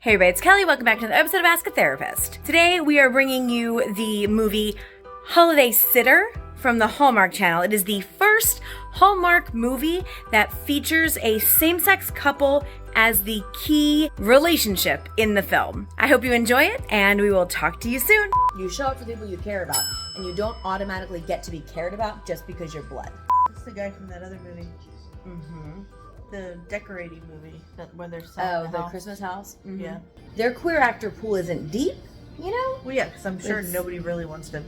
Hey everybody, it's Kelly. Welcome back to another episode of Ask a Therapist. Today we are bringing you the movie Holiday Sitter from the Hallmark channel. It is the first Hallmark movie that features a same-sex couple as the key relationship in the film. I hope you enjoy it, and we will talk to you soon. You show up for people you care about, and you don't automatically get to be cared about just because you're blood. It's the guy from that other movie. Mm-hmm. The decorating movie where they're selling the Christmas house? Mm-hmm. Yeah. Their queer actor pool isn't deep, you know? Well, yeah, because I'm sure nobody really wants to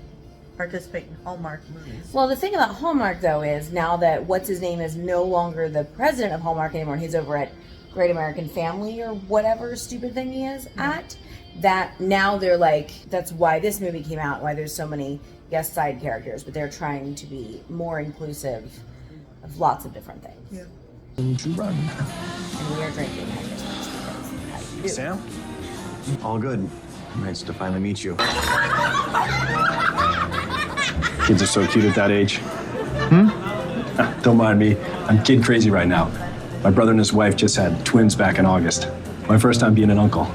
participate in Hallmark movies. Well, the thing about Hallmark, though, is now that what's-his-name is no longer the president of Hallmark anymore, he's over at Great American Family or whatever stupid thing he is at, that now they're like, that's why this movie came out, why there's so many guest side characters, but they're trying to be more inclusive of lots of different things. Yeah. To run. And we are drinking because how do you do? Sam? All good. Nice to finally meet you. Kids are so cute at that age. Don't mind me. I'm kid crazy right now. My brother and his wife just had twins back in August. My first time being an uncle.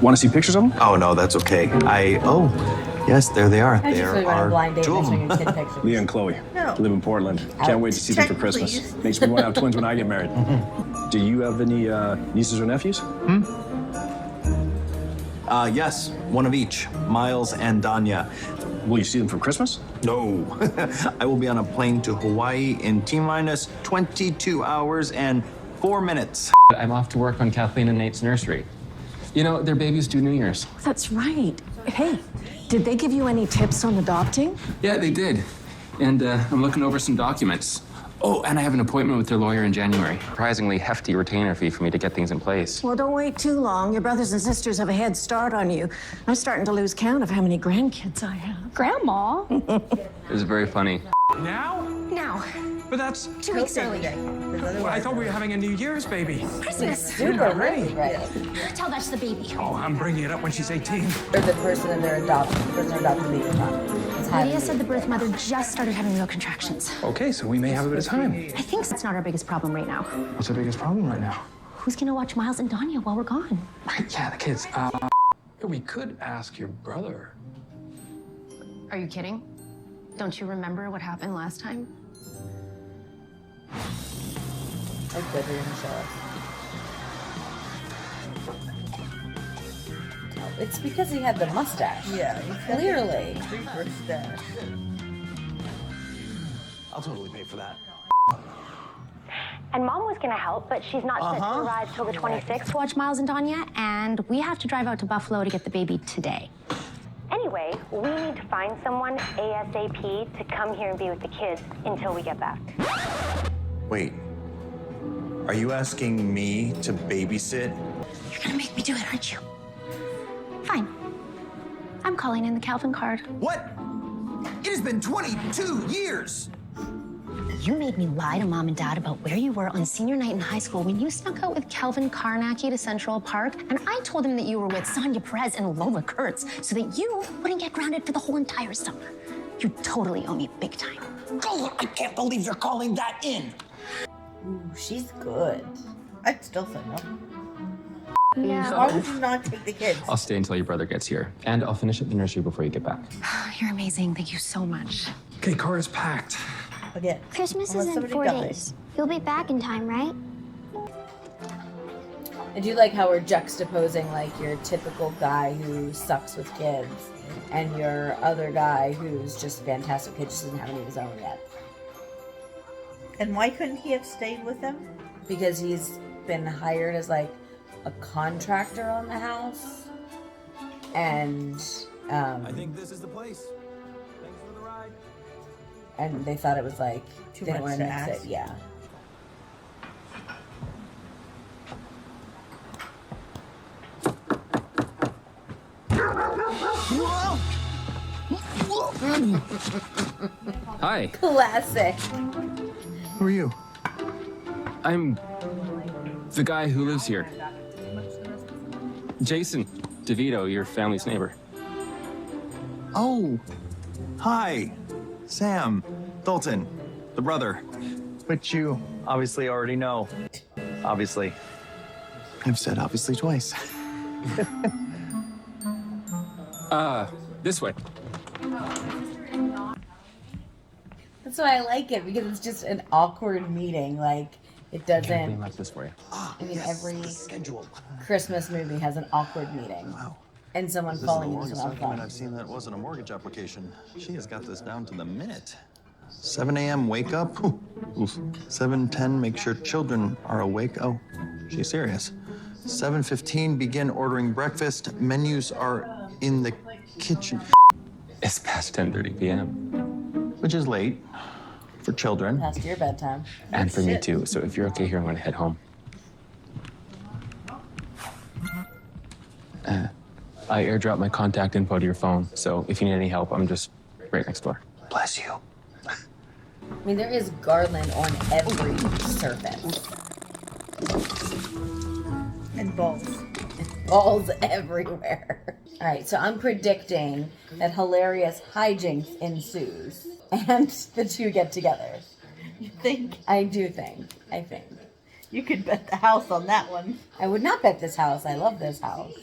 Want to see pictures of them? Oh, no, that's okay. Yes, there they are. I just There really want a are blind date two of showing them. your kid pictures. Leah and Chloe. No. Live in Portland. Can't wait to see them for Check, Christmas. please. Makes me want to have twins when I get married. Do you have any nieces or nephews? Yes, one of each. Miles and Danya. Will you see them for Christmas? No. I will be on a plane to Hawaii in T-minus 22 hours and 4 minutes. I'm off to work on Kathleen and Nate's nursery. You know, their baby's due New Year's. That's right. Hey, did they give you any tips on adopting? Yeah, they did. And I'm looking over some documents. Oh, and I have an appointment with their lawyer in January. Surprisingly hefty retainer fee for me to get things in place. Well, don't wait too long. Your brothers and sisters have a head start on you. I'm starting to lose count of how many grandkids I have. Grandma? It was very funny. Now? Now. But that's... 2 weeks early. Well, I thought we were having a New Year's baby. Christmas. Super ready, right? Tell that's the baby. Oh, I'm bringing it up when she's 18. Or the person in their adopted the baby from. Lydia said the birth mother just started having real contractions. Okay, so we may have a bit of time. I think that's not our biggest problem right now. What's the biggest problem right now? Who's gonna watch Miles and Danya while we're gone? Right, yeah, the kids. We could ask your brother. Are you kidding? Don't you remember what happened last time? Oh, good, they're gonna show us. It's because he had the mustache. Yeah, he's got Clearly. the creeper stash. I'll totally pay for that. And Mom was gonna help, but she's not set to arrive till the 26th to watch Miles and Danya, and we have to drive out to Buffalo to get the baby today. Anyway, we need to find someone ASAP to come here and be with the kids until we get back. Wait. Are you asking me to babysit? You're gonna make me do it, aren't you? Fine. I'm calling in the Calvin card. What? It has been 22 years! You made me lie to Mom and Dad about where you were on senior night in high school when you snuck out with Calvin Karnacki to Central Park, and I told him that you were with Sonia Perez and Lola Kurtz so that you wouldn't get grounded for the whole entire summer. You totally owe me big time. Oh, I can't believe you're calling that in! Ooh, she's good. I'd still say no. Yeah. Why would you not take the kids? I'll stay until your brother gets here. And I'll finish at the nursery before you get back. You're amazing. Thank you so much. Okay, car is packed. Again. Christmas Unless is in somebody 4 dies. days. You'll be back in time, right? I do like how we're juxtaposing like your typical guy who sucks with kids and your other guy who's just fantastic kid, just doesn't have any of his own yet. And why couldn't he have stayed with them? Because he's been hired as like a contractor on the house. And I think this is the place. Thanks for the ride. and they thought it was like Too they didn't much want to to mix ask. it, yeah. Hi, Classic. Who are you? I'm the guy who lives here. Jason DeVito, your family's neighbor. Oh, hi. Sam. Dalton. The brother. Which you obviously already know. Obviously. I've said obviously twice. This way. That's why I like it, because it's just an awkward meeting. Like, it Can I doesn't. clean up this for you? I mean, every schedule. Christmas movie has an awkward meeting. Wow. And someone This is the falling into longest someone's document phone. I've seen that wasn't a mortgage application. She has got this down to the minute. 7 a.m. wake up. Oof. 7:10 make sure children are awake. Oh, she's serious. 7:15 begin ordering breakfast. Menus are in the kitchen. It's past 10:30 p.m. Which is late for children. Past your bedtime. And for me too. So if you're okay here, I'm going to head home. I airdropped my contact info to your phone, so if you need any help, I'm just right next door. Bless you. I mean, there is garland on every surface. And balls. Balls everywhere. All right, so I'm predicting that hilarious hijinks ensues and the two get together. You think? I do think. I think. You could bet the house on that one. I would not bet this house. I love this house.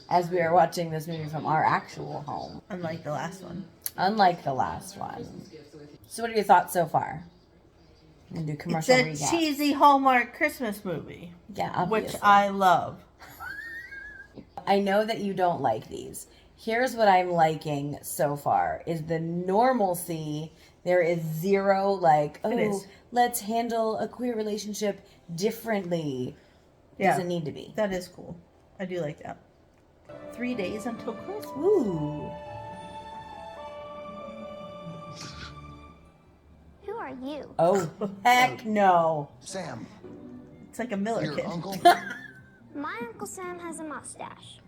As we are watching this movie from our actual home. Unlike the last one. Unlike the last one. So what are your thoughts so far? I'm gonna do commercial It's a recap. cheesy Hallmark Christmas movie. Yeah, obviously. Which I love. I know that you don't like these. Here's what I'm liking so far is the normalcy. There is zero like, oh, let's handle a queer relationship differently. Yeah. Doesn't need to be. That is cool. I do like that. 3 days until Christmas. Ooh. Who are you? Oh, heck no. Sam. It's like a Miller Your kid. uncle? My Uncle Sam has a mustache.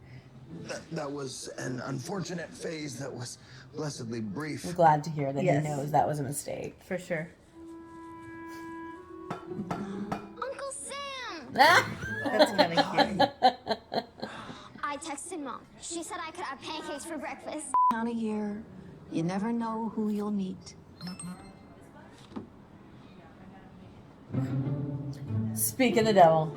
That was an unfortunate phase that was blessedly brief. I'm glad to hear that Yes. he knows that was a mistake. For sure. Uncle Sam! That's kind of cute. I texted Mom. She said I could have pancakes for breakfast. Down a year, you never know who you'll meet. Speak of the devil.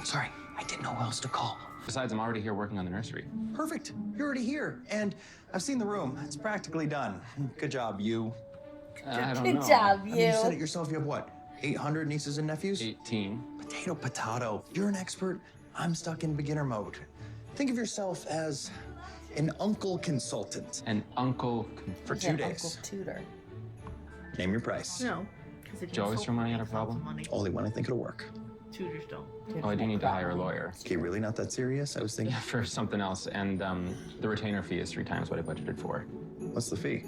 Sorry, I didn't know who else to call. Besides, I'm already here working on the nursery. Perfect. You're already here. And I've seen the room. It's practically done. Good job, you. I don't Good know. job, I mean, you. you said it yourself. You have what? 800 nieces and nephews? 18. Potato. You're an expert. I'm stuck in beginner mode. Think of yourself as an uncle consultant. An uncle. For He's 2 an days. Uncle Tutor. Name your price. No. Because if Do you always throw money at a problem? Only when I think it'll work. Tutors don't. Oh, I do need to hire a lawyer. Okay, really not that serious? I was thinking. Yeah, for something else. And the retainer fee is 3 times what I budgeted for. What's the fee?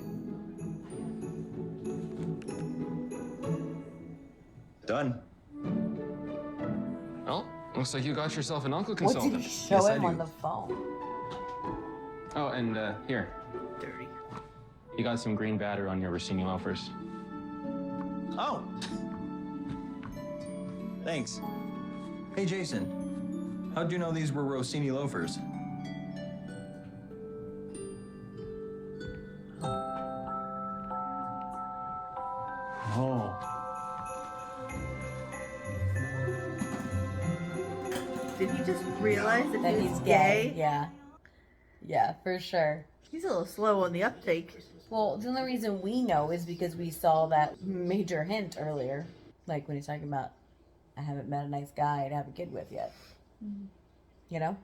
Done. Well, looks like you got yourself an uncle What did consultant. he show Yes, I him on do. the phone? Oh, and here. Dirty. You got some green batter on your Rossini loafers. Oh. Thanks. Hey, Jason. How'd you know these were Rossini loafers? Oh. Did he just realize that, That he's gay? Yeah. Yeah, for sure. He's a little slow on the uptake. Well, the only reason we know is because we saw that major hint earlier. Like when he's talking about, I haven't met a nice guy to have a kid with yet. You know?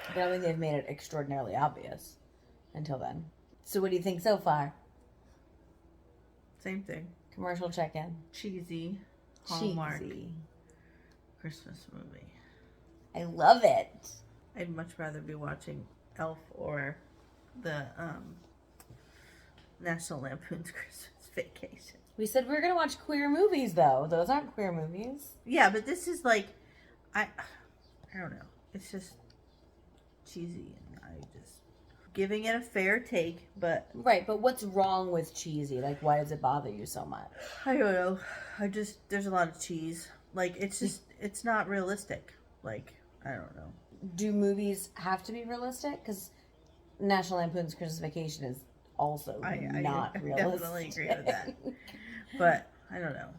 But I don't think they've made it extraordinarily obvious until then. So what do you think so far? Same thing. Commercial check-in. Cheesy. Hallmark. Cheesy. Christmas movie. I love it. I'd much rather be watching Elf or the National Lampoon's Christmas Vacation. We said we were going to watch queer movies, though. Those aren't queer movies. Yeah, but this is like, I don't know. It's just cheesy, and I just giving it a fair take. But Right, but what's wrong with cheesy? Like, why does it bother you so much? I don't know. There's a lot of cheese. Like, it's not realistic. Like, I don't know. Do movies have to be realistic? Because National Lampoon's Christmas Vacation is also not I realistic. definitely agree with that. But I don't know.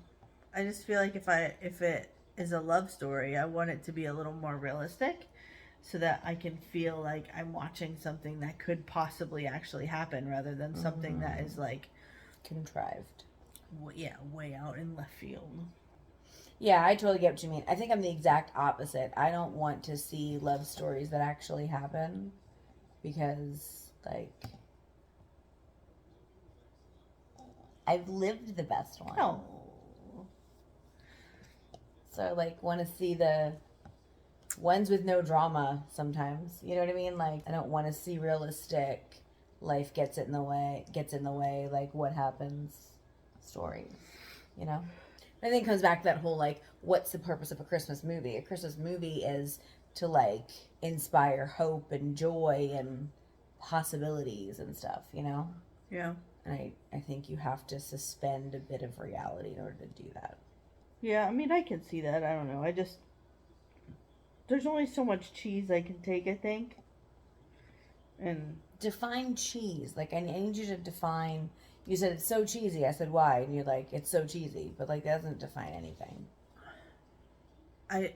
I just feel like if it is a love story, I want it to be a little more realistic, so that I can feel like I'm watching something that could possibly actually happen, rather than something that is like contrived. Way out in left field. Yeah, I totally get what you mean. I think I'm the exact opposite. I don't want to see love stories that actually happen because, like, I've lived the best one. Oh. So, like, want to see the ones with no drama sometimes. You know what I mean? Like, I don't want to see realistic life gets in the way, like, what happens stories, you know? I think it comes back to that whole, like, what's the purpose of a Christmas movie? A Christmas movie is to, like, inspire hope and joy and possibilities and stuff, you know? Yeah. And I think you have to suspend a bit of reality in order to do that. Yeah, I mean, I can see that. I don't know. There's only so much cheese I can take, I think. And define cheese. Like, I need you to define. You said it's so cheesy. I said why, and you're like, it's so cheesy, but like that doesn't define anything. I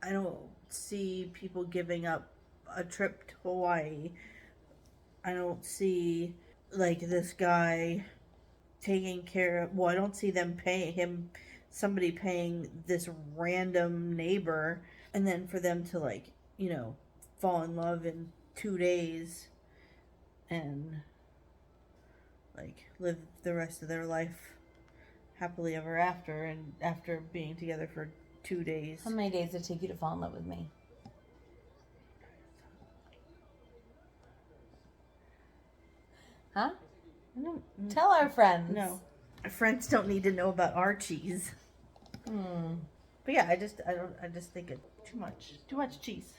don't see people giving up a trip to Hawaii. I don't see like this guy taking care of. Well, I don't see them somebody paying this random neighbor, and then for them to like fall in love in 2 days and like live the rest of their life happily ever after, and after being together for 2 days. How many days did it take you to fall in love with me? Huh? Tell our friends. No, our friends don't need to know about our cheese. But yeah, I just think it too much cheese.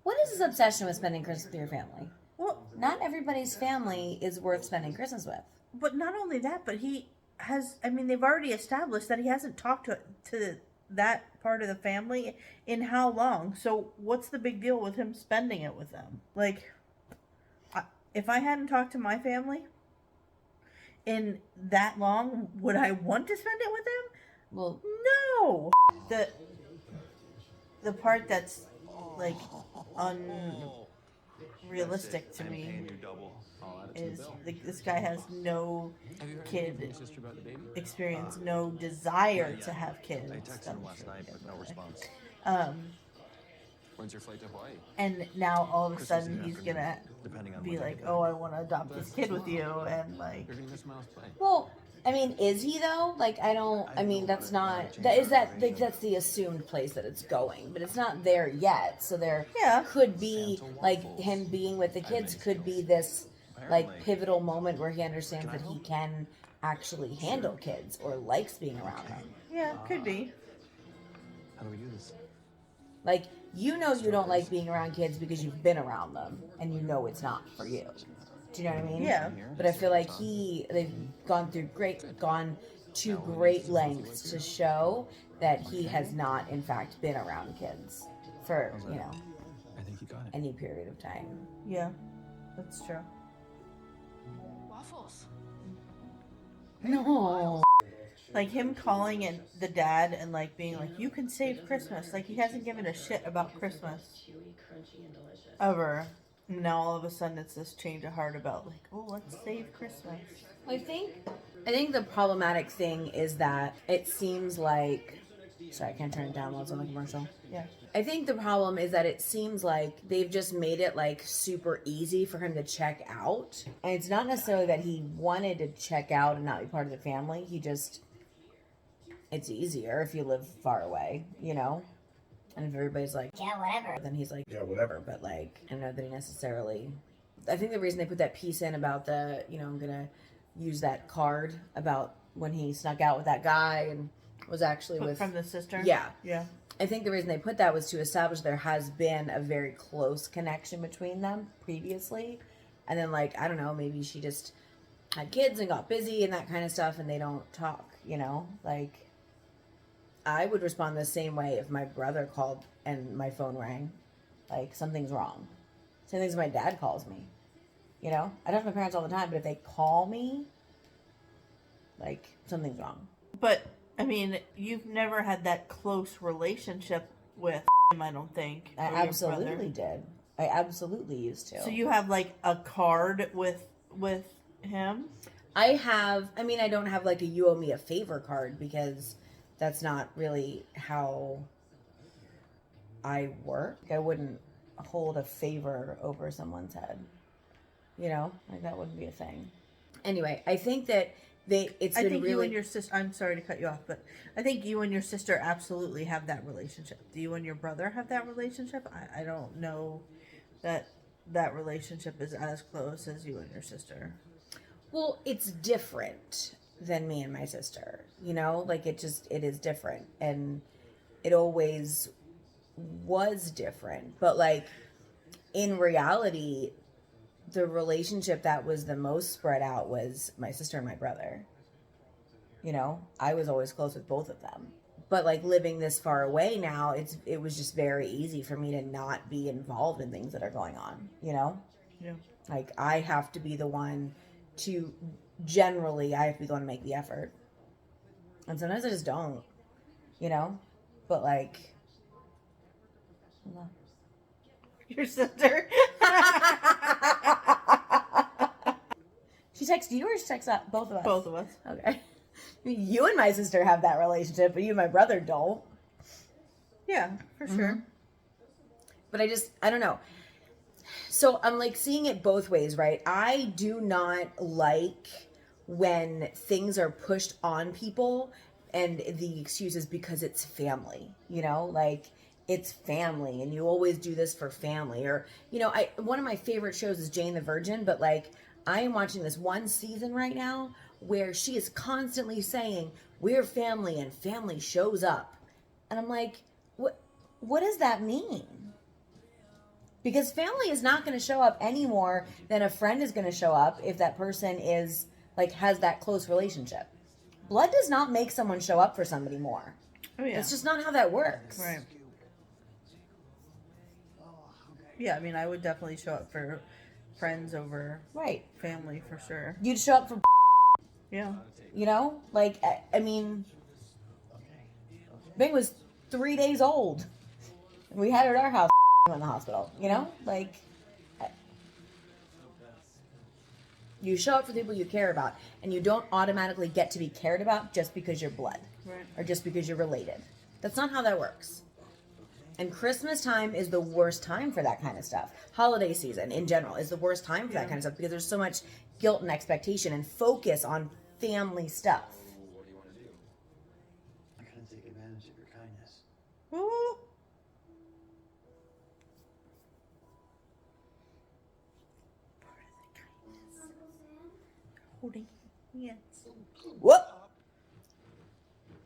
What is this obsession with spending Christmas with your family? Well, not everybody's family is worth spending Christmas with. But not only that, but he has. I mean, they've already established that he hasn't talked to that part of the family in how long? So what's the big deal with him spending it with them? Like, if I hadn't talked to my family in that long, would I want to spend it with them? Well, no. The part that's like unrealistic to me is this guy has no kid experience, no desire to have kids. I texted him last night, but no response. When's your flight to Hawaii? And now all of a sudden he's gonna be like, "Oh, I want to adopt this kid with you," and like. You're gonna miss Miles' play. Well, I mean, is he though? Like, I mean, that's not. That's the assumed place that it's going, but it's not there yet. So there could be like him being with the kids could be this like pivotal moment where he understands that he can actually handle kids or likes being around them. Yeah, could be. How do we do this? Like, you know you don't like being around kids because you've been around them and you know it's not for you. Do you know what I mean? Yeah. But I feel like they've gone to great lengths to show that he has not, in fact, been around kids for, I think you got it. any period of time. Yeah, that's true. Waffles. No. Like him calling in the dad and like being like, "You can save Christmas." Like he hasn't given a shit about Christmas ever. Now all of a sudden it's this change of heart about like, "Oh, let's save Christmas." I think the problematic thing is that it seems like. Sorry, I can't turn it down while it's on the commercial. Yeah. I think the problem is that it seems like they've just made it like super easy for him to check out. And it's not necessarily that he wanted to check out and not be part of the family. It's easier if you live far away, And if everybody's like, Yeah, whatever. then he's like, yeah, whatever. But like, I don't know that he necessarily. I think the reason they put that piece in about the, I'm going to use that card about when he snuck out with that guy and was actually with. From the sister? Yeah. Yeah. I think the reason they put that was to establish there has been a very close connection between them previously. And then, like, I don't know, maybe she just had kids and got busy and that kind of stuff and they don't talk, Like, I would respond the same way if my brother called and my phone rang. Like, something's wrong. Same thing as my dad calls me. You know, I talk to my parents all the time, but if they call me, like, something's wrong. But, I mean, you've never had that close relationship with him, I don't think. I absolutely did. I absolutely used to. So you have, like, a card with him? I have, I mean, I don't have, like, a you owe me a favor card because that's not really how I work. I wouldn't hold a favor over someone's head. You know? Like, that wouldn't be a thing. Anyway, I think that I think you and your sister, I'm sorry to cut you off, but I think you and your sister absolutely have that relationship. Do you and your brother have that relationship? I don't know that relationship is as close as you and your sister. Well, it's different than me and my sister, you know? Like, it is different. And it always was different. But, like, in reality, the relationship that was the most spread out was my sister and my brother. You know? I was always close with both of them. But, like, living this far away now, it was just very easy for me to not be involved in things that are going on, you know? Yeah. Like, I have to be the one to, generally, I have to be the one to make the effort. And sometimes I just don't, you know? But, like, your sister. She texts you or she texts both of us? Both of us. Okay. You and my sister have that relationship, but you and my brother don't. Yeah, for sure. But I don't know. So I'm like seeing it both ways, right? I do not like when things are pushed on people and the excuse is because it's family, you know? Like, it's family and you always do this for family. Or, you know, one of my favorite shows is Jane the Virgin, but like, I am watching this one season right now where she is constantly saying, we're family and family shows up. And I'm like, what does that mean? Because family is not going to show up any more than a friend is going to show up if that person is, like, has that close relationship. Blood does not make someone show up for somebody more. Oh, yeah. It's just not how that works. Right. Yeah, I mean, I would definitely show up for friends over family for sure. You'd show up for yeah. You know? Like, I mean, Bing was 3 days old. We had her at our house in the hospital, you know? Like, you show up for the people you care about, and you don't automatically get to be cared about just because you're blood. Right. Or just because you're related. That's not how that works. And Christmas time is the worst time for that kind of stuff. Holiday season, in general, is the worst time for that kind of stuff because there's so much guilt and expectation and focus on family stuff. I couldn't take advantage of your kindness. Ooh. Holding hands. Whoop!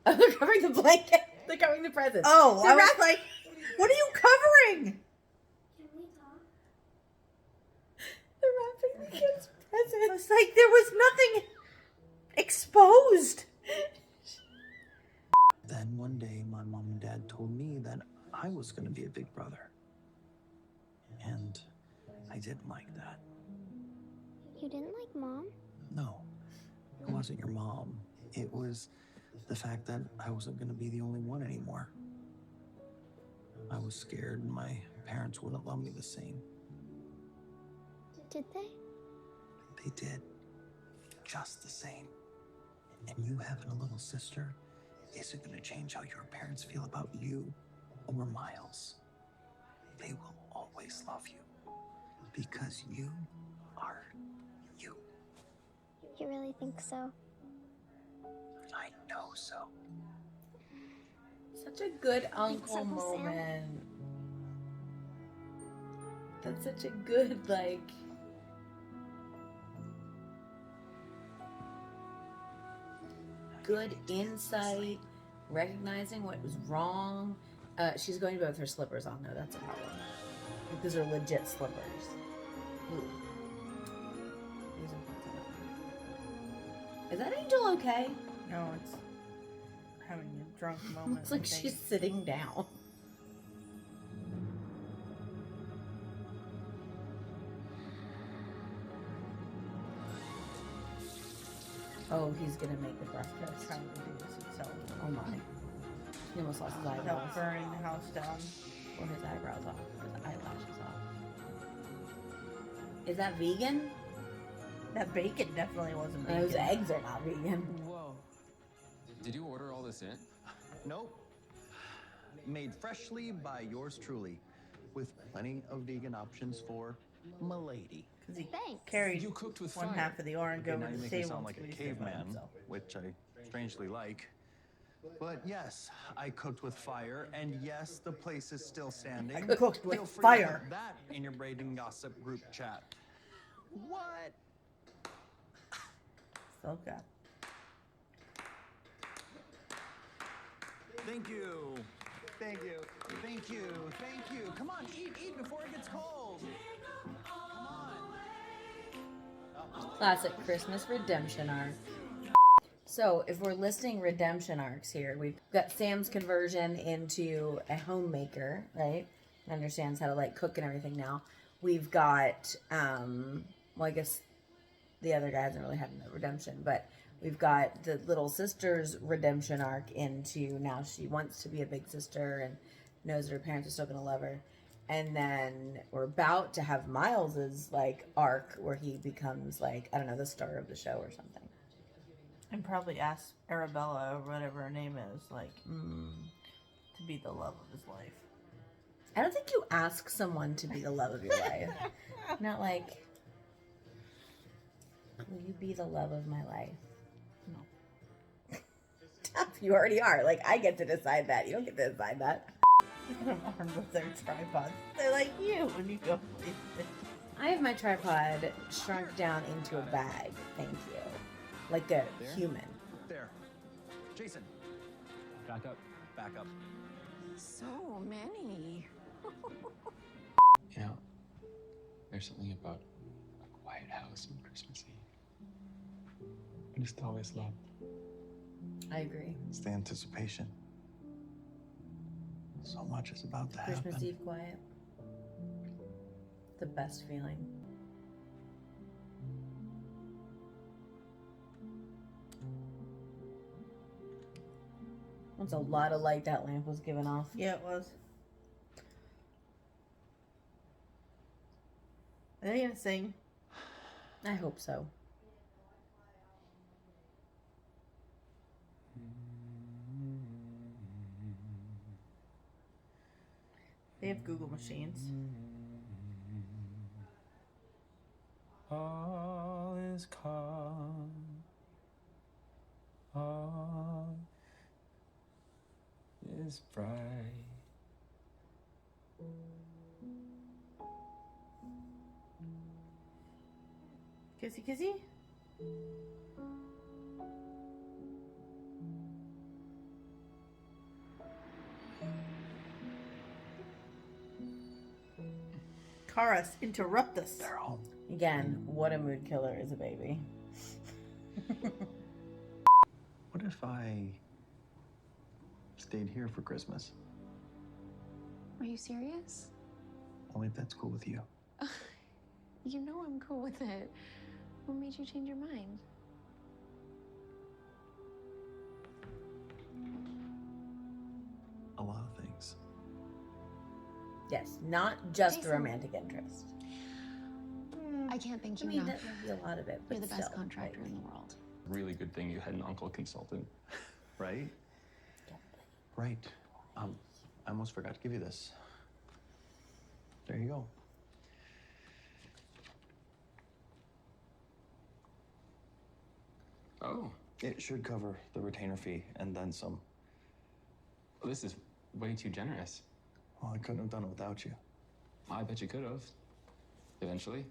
Oh, they're covering the blanket. They're covering the presents. Oh, I was like, what are you covering? They're wrapping the kids' presents. I was like, there was nothing exposed. Then one day, my mom and dad told me that I was going to be a big brother. And I didn't like that. You didn't like Mom? No, it wasn't your mom. It was the fact that I wasn't going to be the only one anymore. I was scared my parents wouldn't love me the same. Did they? They did. Just the same. And you having a little sister isn't going to change how your parents feel about you or Miles. They will always love you because you are you. You really think so? I know so. Such a good uncle Uncle Sam. moment. That's such a good, like... good insight, recognizing what was wrong. She's going to bed with her slippers on, though. That's a problem. These are legit slippers. Ooh. Is that Angel okay? No, it's having a drunk moment. Looks like she's sitting down. Oh, he's gonna make the breakfast. Trying to do this himself. Oh my. He almost lost his Without eyebrows. burning the house down. Or his eyebrows off. His eyelashes off. Is that vegan? That bacon definitely wasn't vegan. Those eggs are not vegan. Whoa. Did you order all this in? Nope. Made freshly by yours truly, with plenty of vegan options for Milady. Because he Thanks. carried You cooked with one fire. half of the orange Okay, over now you the make me table. sound like a and squeezed it by caveman, himself. which I strangely like. But yes, I cooked with fire, and yes, the place is still standing. I cooked with Feel free fire. To put that in your Braden Gossip group chat. What? So good. Thank you. Thank you. Thank you. Thank you. Come on, eat before it gets cold. Come on. Classic Christmas redemption arc. So, if we're listing redemption arcs here, we've got Sam's conversion into a homemaker, right? Understands how to like cook and everything now. We've got, well, I guess the other guy hasn't really had no redemption, but we've got the little sister's redemption arc into now she wants to be a big sister and knows that her parents are still going to love her. And then we're about to have Miles's like arc where he becomes like, I don't know, the star of the show or something. And probably ask Arabella, or whatever her name is, like, to be the love of his life. I don't think you ask someone to be the love of your life. Not like, will you be the love of my life? No. Tough, you already are. Like, I get to decide that. You don't get to decide that. I'm armed with their tripods. They're like you when you go. I have my tripod shrunk down into a bag. Thank you. Like a There? human. There. Jason, Back up. back up. So many. You know, there's something about a quiet house on Christmas Eve. I just always loved. I agree. It's the anticipation. So much is about to happen. Christmas Eve quiet. The best feeling. That's a lot of light that lamp was giving off. Yeah, it was. Are they gonna sing? I hope so. They have Google machines. All is calm. All is bright. Kissy kissy? Karas, interrupt us. They're home. Again, what a mood killer is a baby. What if I stayed here for Christmas? Are you serious? Only if that's cool with you. You know I'm cool with it. What made you change your mind? A lot of things. Yes, not just Jason. romantic interest. I can't thank I you mean, enough. that would be a lot of it, but You're the best still, contractor like, in the world. Really good thing you had an uncle consultant. Right? Right. I almost forgot to give you this. There you go. Oh, It should cover the retainer fee and then some. well, this is way too generous. Well, I couldn't have done it without you. I bet you could have. Eventually.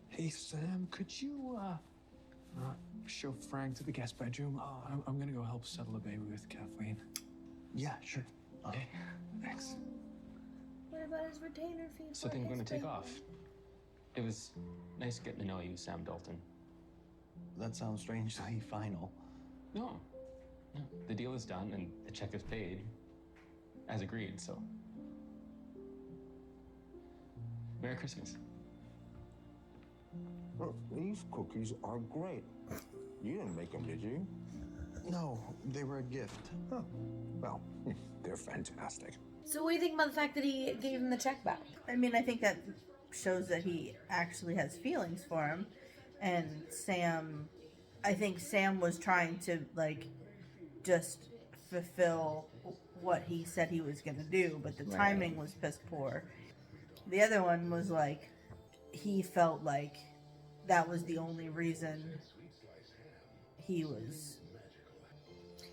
Hey, Sam, could you, show Frank to the guest bedroom? I'm gonna go help settle the baby with Kathleen. Yeah, sure. Okay, thanks. What about his retainer fee? So then I'm going to take off. It was nice getting to know you, Sam Dalton. That sounds strangely final. No. No. The deal is done and the check is paid. As agreed, so. Merry Christmas. Look, these cookies are great. You didn't make them, did you? No, they were a gift. Huh. Well, they're fantastic. So what do you think about the fact that he gave him the check back? I mean, I think that shows that he actually has feelings for him. And I think Sam was trying to, like, just fulfill what he said he was going to do, but the timing was piss poor. The other one was like, he felt like that was the only reason he was.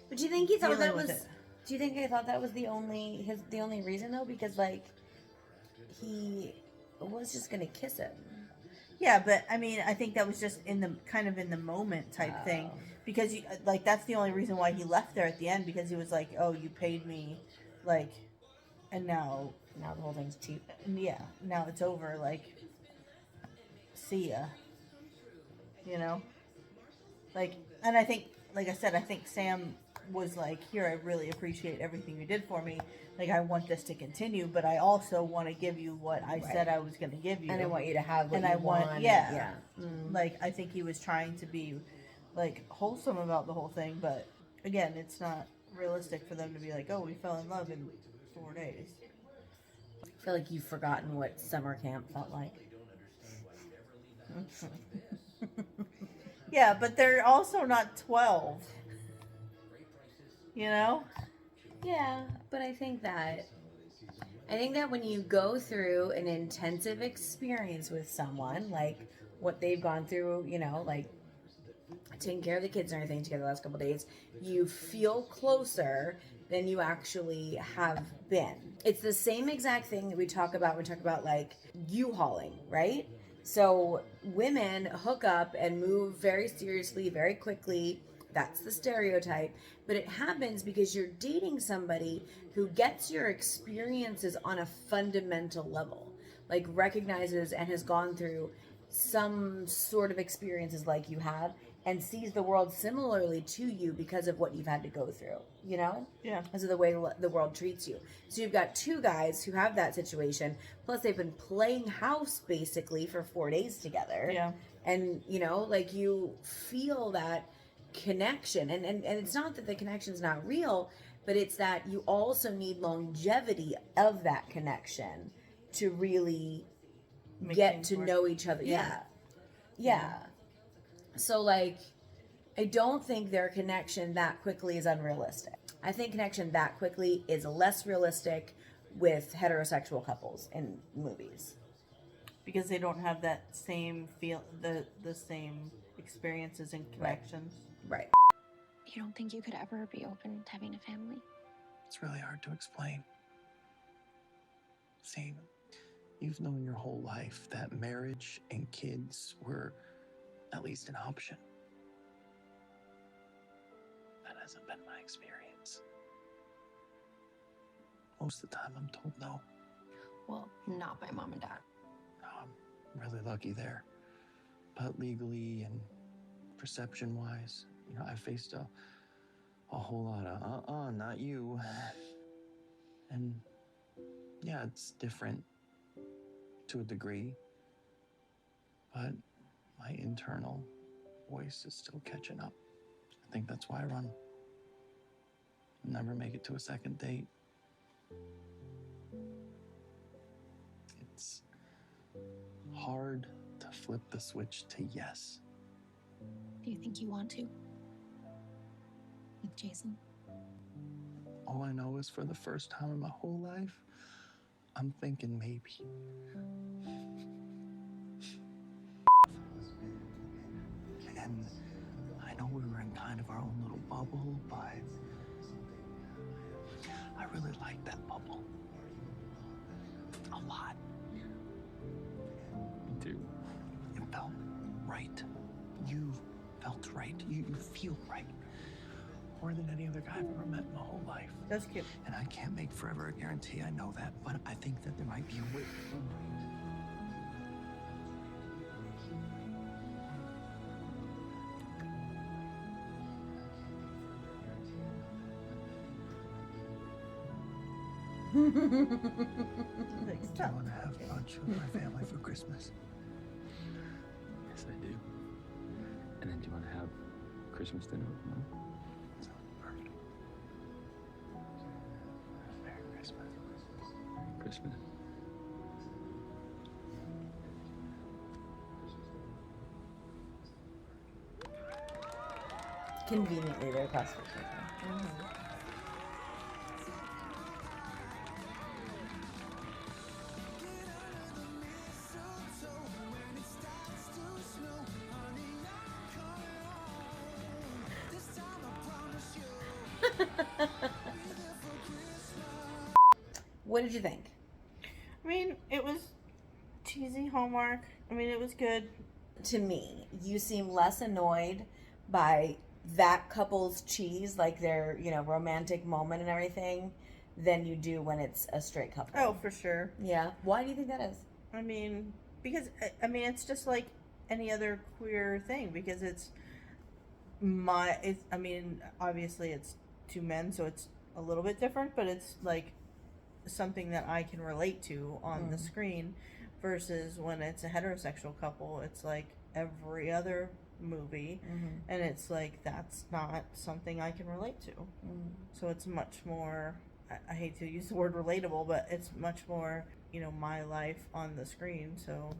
But do you think he thought dealing that with was? it. Do you think he thought that was the only reason though? Because like he was just gonna kiss him. Yeah, but I mean, I think that was just in the moment type thing, because like that's the only reason why he left there at the end, because he was like, oh, you paid me, like, and now the whole thing's cheap. Yeah, now it's over. Like, see ya. You know, like, and I think, like I said, I think Sam was like, here, I really appreciate everything you did for me. Like, I want this to continue, but I also want to give you what I said I was going to give you. And I want you to have what and you I want. want. Yeah. Like, I think he was trying to be, like, wholesome about the whole thing, but again, it's not realistic for them to be like, oh, we fell in love in 4 days. I feel like you've forgotten what summer camp felt like. Yeah, but they're also not 12. You know? Yeah, but I think that when you go through an intensive experience with someone, like what they've gone through, you know, like taking care of the kids and everything together the last couple of days, you feel closer than you actually have been. It's the same exact thing that we talk about when we talk about like U-hauling, right? So women hook up and move very seriously, very quickly. That's the stereotype. But it happens because you're dating somebody who gets your experiences on a fundamental level, like recognizes and has gone through some sort of experiences like you have and sees the world similarly to you because of what you've had to go through, you know? Yeah. Because of the way the world treats you. So you've got two guys who have that situation, plus they've been playing house basically for 4 days together. Yeah. And, you know, like you feel that connection. And it's not that the connection's not real, but it's that you also need longevity of that connection to really get to know each other. Yeah. So, like, I don't think their connection that quickly is unrealistic. I think connection that quickly is less realistic with heterosexual couples in movies. Because they don't have that same the same experiences and connections. Right. You don't think you could ever be open to having a family? It's really hard to explain. See, you've known your whole life that marriage and kids were at least an option. That hasn't been my experience. Most of the time I'm told no. Well, not by mom and dad. No, I'm really lucky there. But legally and perception-wise, you know, I faced a whole lot of not you. And yeah, it's different to a degree, but my internal voice is still catching up. I think that's why I run. Never make it to a second date. It's hard to flip the switch to yes. Do you think you want to? With Jason? All I know is for the first time in my whole life, I'm thinking maybe. And I know we were in kind of our own little bubble, but I really like that bubble. A lot. Me too. It felt right. You felt right. You feel right. More than any other guy I've ever met in my whole life. That's cute. And I can't make forever a guarantee, I know that, but I think that there might be a way. Like, Do you want to have lunch with my family for Christmas? Christmas dinner with Mom. Perfect. Merry Christmas. Merry Christmas. Conveniently, they're across the street. What did you think? I mean, it was cheesy Hallmark. I mean, it was good. To me, you seem less annoyed by that couple's cheese, like their, romantic moment and everything, than you do when it's a straight couple. Oh, for sure. Yeah. Why do you think that is? I mean, because, it's just like any other queer thing, because obviously it's two men, so it's a little bit different, but it's like something that I can relate to on the screen, versus when it's a heterosexual couple, it's like every other movie, and it's like that's not something I can relate to. So it's much more, I hate to use the word relatable, but it's much more, my life on the screen. So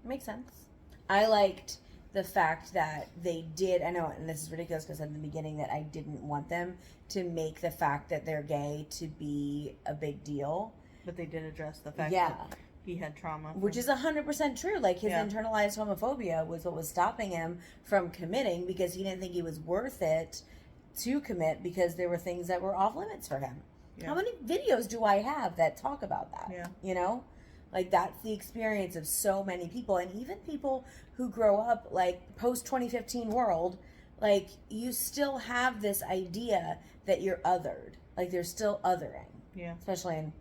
Makes sense. I liked the fact that they did, I know, and this is ridiculous because in the beginning that I didn't want them to make the fact that they're gay to be a big deal. But they did address the fact that he had trauma. Which is 100% true. Like, his internalized homophobia was what was stopping him from committing, because he didn't think he was worth it to commit, because there were things that were off limits for him. Yeah. How many videos do I have that talk about that? Yeah. Like, that's the experience of so many people. And even people who grow up, like, post-2015 world, like, you still have this idea that you're othered. Like, there's still othering. Yeah. Especially in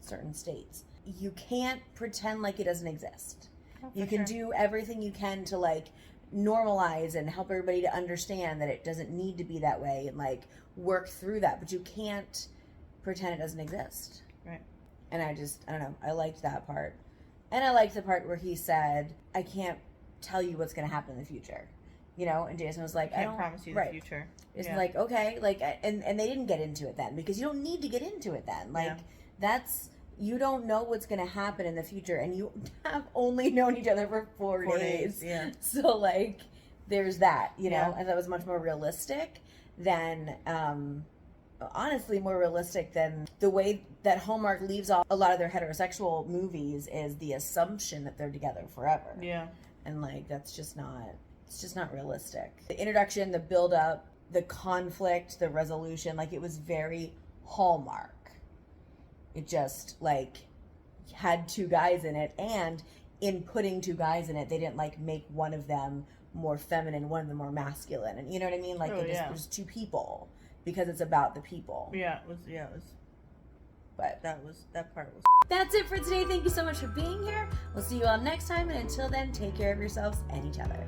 certain states. You can't pretend like it doesn't exist. Oh, you can do everything you can to, like, normalize and help everybody to understand that it doesn't need to be that way, and, like, work through that. But you can't pretend it doesn't exist. Right. And I don't know, I liked that part. And I liked the part where he said, I can't tell you what's going to happen in the future. And Jason was like, I can't promise you the future. It's like, okay, like, and they didn't get into it then, because you don't need to get into it then. Like, you don't know what's going to happen in the future, and you have only known each other for 4 days. Yeah. So, like, there's that, and that was much more realistic than, honestly, more realistic than the way that Hallmark leaves off a lot of their heterosexual movies, is the assumption that they're together forever. Yeah. And, like, it's just not realistic. The introduction, the build up, the conflict, the resolution, like, it was very Hallmark. It just, like, had two guys in it, and in putting two guys in it, they didn't, like, make one of them more feminine, one of them more masculine, and you know what I mean? Like, it was two people, because it's about the people. Yeah, it was. But that part was. That's it for today. Thank you so much for being here. We'll see you all next time, and until then, take care of yourselves and each other.